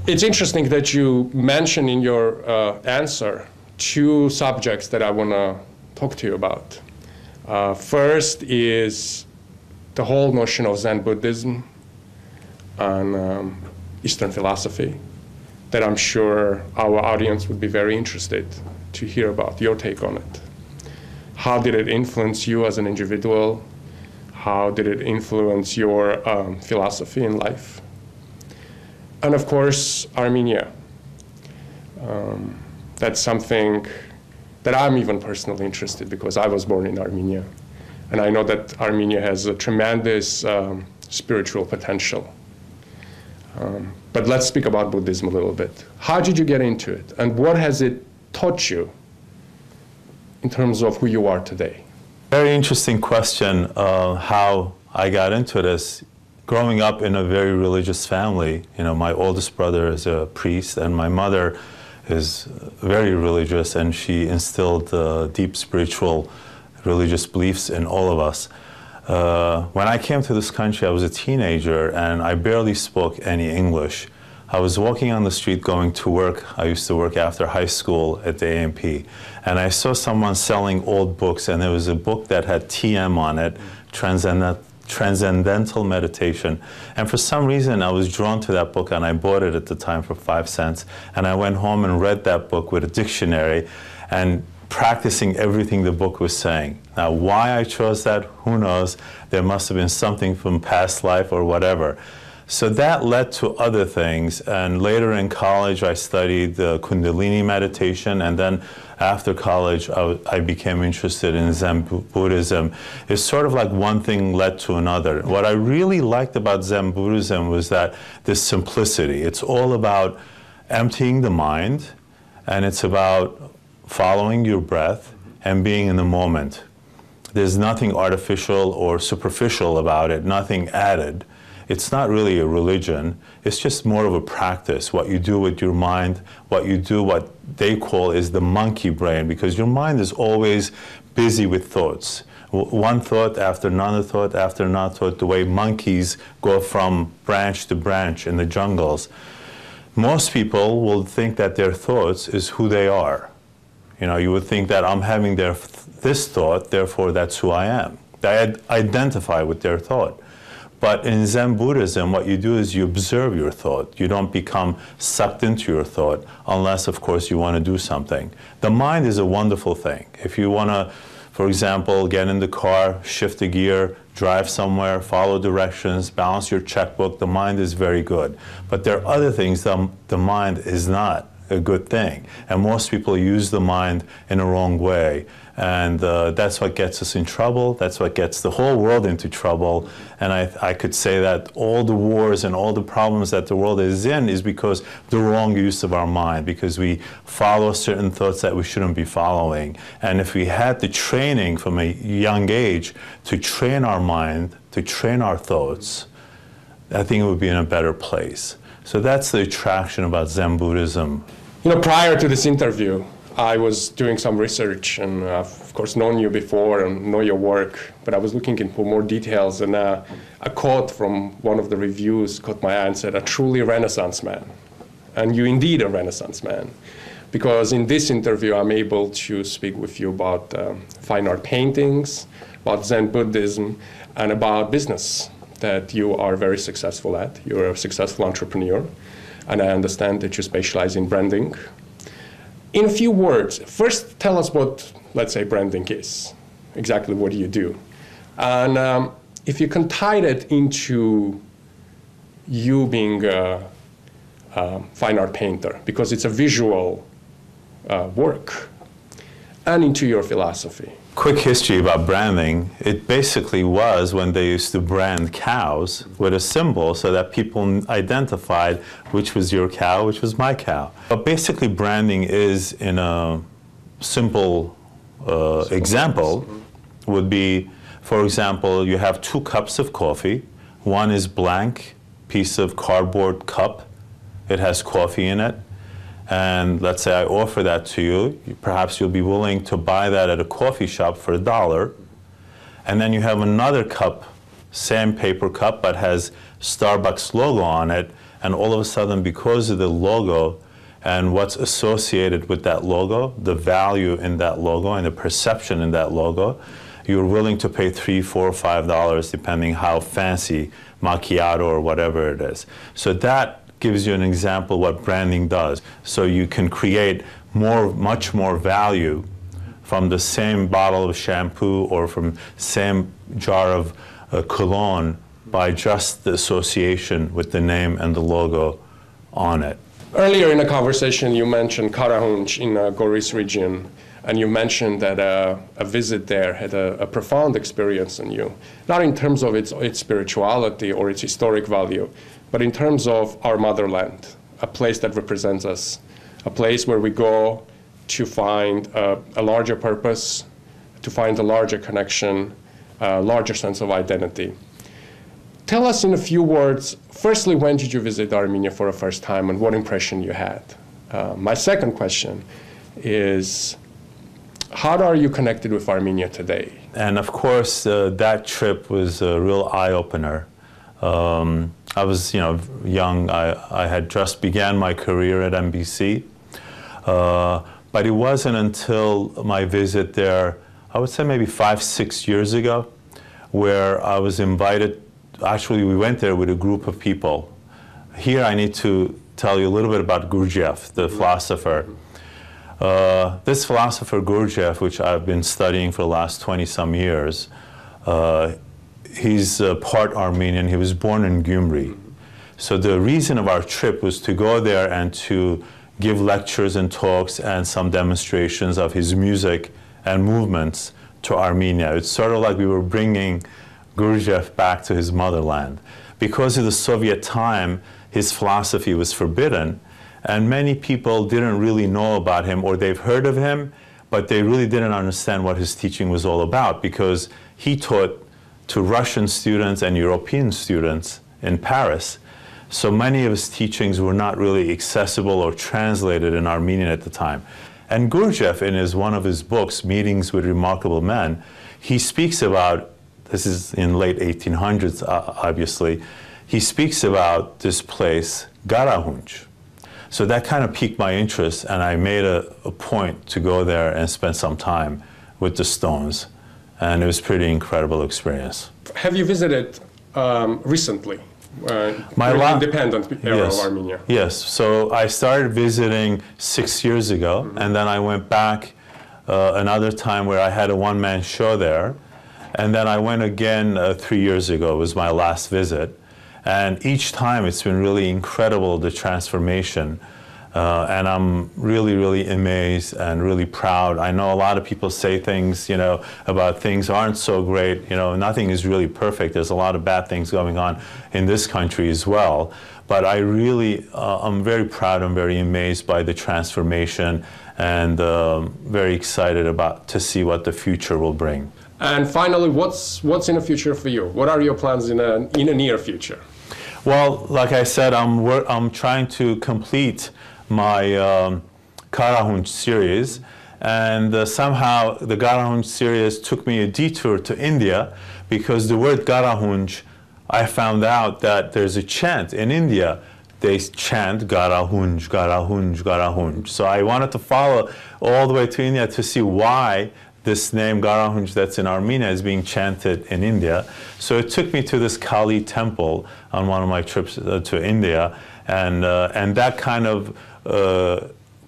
It's interesting that you mention in your answer two subjects that I want to talk to you about. First is the whole notion of Zen Buddhism and Eastern philosophy that I'm sure our audience would be very interested to hear about, your take on it. How did it influence you as an individual? How did it influence your philosophy in life? And of course, Armenia. That's something that I'm even personally interested because I was born in Armenia. And I know that Armenia has a tremendous spiritual potential. But let's speak about Buddhism a little bit. How did you get into it? And what has it taught you in terms of who you are today? Very interesting question, how I got into this. Growing up in a very religious family, you know, my oldest brother is a priest and my mother is very religious, and she instilled deep spiritual religious beliefs in all of us. When I came to this country, I was a teenager and I barely spoke any English. I was walking on the street going to work. I used to work after high school at the A&P, and I saw someone selling old books, and there was a book that had TM on it, Transcendental Meditation. And for some reason, I was drawn to that book, and I bought it at the time for 5 cents. And I went home and read that book with a dictionary and practicing everything the book was saying. Now, why I chose that, who knows? There must have been something from past life or whatever. So that led to other things, and later in college I studied Kundalini meditation, and then after college I became interested in Zen Buddhism. It's sort of like one thing led to another. What I really liked about Zen Buddhism was that this simplicity. It's all about emptying the mind, and it's about following your breath and being in the moment. There's nothing artificial or superficial about it, nothing added. It's not really a religion, it's just more of a practice, what you do with your mind, what you do, what they call is the monkey brain, because your mind is always busy with thoughts. One thought after another thought after another thought, the way monkeys go from branch to branch in the jungles. Most people will think that their thoughts is who they are. You know, you would think that I'm having this thought, therefore that's who I am. They identify with their thought. But in Zen Buddhism, what you do is you observe your thought. You don't become sucked into your thought unless, of course, you want to do something. The mind is a wonderful thing. If you want to, for example, get in the car, shift a gear, drive somewhere, follow directions, balance your checkbook, the mind is very good. But there are other things the mind is not a good thing. And most people use the mind in a wrong way. And that's what gets us in trouble. That's what gets the whole world into trouble. And I could say that all the wars and all the problems that the world is in is because the wrong use of our mind, because we follow certain thoughts that we shouldn't be following. And if we had the training from a young age to train our mind, to train our thoughts, I think it would be in a better place. So that's the attraction about Zen Buddhism. You know, prior to this interview, I was doing some research, and of course known you before and know your work, but I was looking into more details, and a quote from one of the reviews caught my eye and said, "A truly Renaissance man." And you're indeed a Renaissance man, because in this interview I'm able to speak with you about fine art paintings, about Zen Buddhism, and about business that you are very successful at. You're a successful entrepreneur, and I understand that you specialize in branding. In a few words, first tell us what, let's say, branding is. Exactly what do you do? And if you can tie that into you being a fine art painter, because it's a visual work, and into your philosophy. Quick history about branding. It basically was when they used to brand cows with a symbol so that people identified which was your cow, which was my cow. But basically branding is, in a simple example, would be, for example, you have 2 cups of coffee. One is blank piece of cardboard cup. It has coffee in it. And let's say I offer that to you, perhaps you'll be willing to buy that at a coffee shop for $1. And then you have another cup, same paper cup, but has Starbucks logo on it, and all of a sudden, because of the logo and what's associated with that logo, the value in that logo and the perception in that logo, you're willing to pay $3, $4, $5, depending how fancy, macchiato or whatever it is. So that gives you an example what branding does. So you can create much more value from the same bottle of shampoo or from same jar of cologne by just the association with the name and the logo on it. Earlier in the conversation, you mentioned Karahunj in Goris region, and you mentioned that a visit there had a profound experience on you, not in terms of its spirituality or its historic value, but in terms of our motherland, a place that represents us, a place where we go to find a larger purpose, to find a larger connection, a larger sense of identity. Tell us in a few words, firstly, when did you visit Armenia for the first time and what impression you had? My second question is, how are you connected with Armenia today? And of course, that trip was a real eye-opener. I was, young. I had just began my career at NBC. But it wasn't until my visit there, I would say maybe 5, 6 years ago, where I was invited. Actually, we went there with a group of people. Here I need to tell you a little bit about Gurdjieff, the philosopher. This philosopher Gurdjieff, which I've been studying for the last 20-some years, he's part Armenian. He was born in Gyumri. So the reason of our trip was to go there and to give lectures and talks and some demonstrations of his music and movements to Armenia. It's sort of like we were bringing Gurdjieff back to his motherland. Because of the Soviet time, his philosophy was forbidden, and many people didn't really know about him, or they've heard of him, but they really didn't understand what his teaching was all about, because he taught to Russian students and European students in Paris. So many of his teachings were not really accessible or translated in Armenian at the time. And Gurdjieff, in one of his books, Meetings with Remarkable Men, he speaks about, this is in late 1800s, obviously, he speaks about this place, Karahunj. So that kind of piqued my interest, and I made a point to go there and spend some time with the Stones. And it was a pretty incredible experience. Have you visited recently? My independent era of Armenia. Yes, so I started visiting 6 years ago, and then I went back another time where I had a one-man show there, and then I went again 3 years ago. It was my last visit, and each time it's been really incredible, the transformation, and I'm really, really amazed and really proud. I know a lot of people say things, about things aren't so great. Nothing is really perfect. There's a lot of bad things going on in this country as well. But I really, I'm very proud and very amazed by the transformation, and very excited to see what the future will bring. And finally, what's in the future for you? What are your plans in the near future? Well, like I said, I'm trying to complete my Karahunj series, and somehow the Karahunj series took me a detour to India, because the word Karahunj, I found out that there's a chant in India. They chant Karahunj, Karahunj, Karahunj. So I wanted to follow all the way to India to see why this name Karahunj that's in Armenia is being chanted in India. So it took me to this Kali temple on one of my trips to India, and that kind of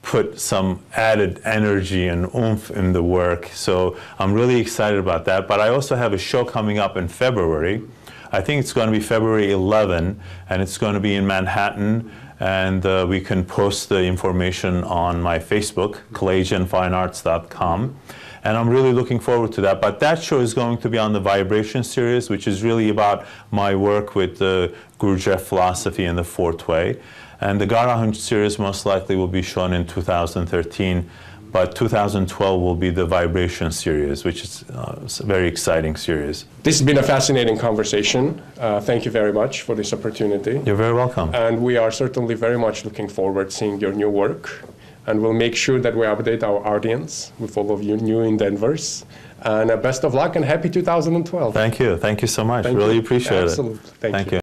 put some added energy and oomph in the work. So I'm really excited about that. But I also have a show coming up in February. I think it's going to be February 11, and it's going to be in Manhattan. And we can post the information on my Facebook, KalayjianFineArts.com. And I'm really looking forward to that. But that show is going to be on the Vibration series, which is really about my work with the Gurdjieff philosophy and the Fourth Way. And the Karahunj series most likely will be shown in 2013, but 2012 will be the Vibration series, which is a very exciting series. This has been a fascinating conversation. Thank you very much for this opportunity. You're very welcome. And we are certainly very much looking forward to seeing your new work. And we'll make sure that we update our audience with all of your new endeavors. And best of luck and happy 2012. Thank you. Thank you so much. Really appreciate it. Absolutely. Thank you.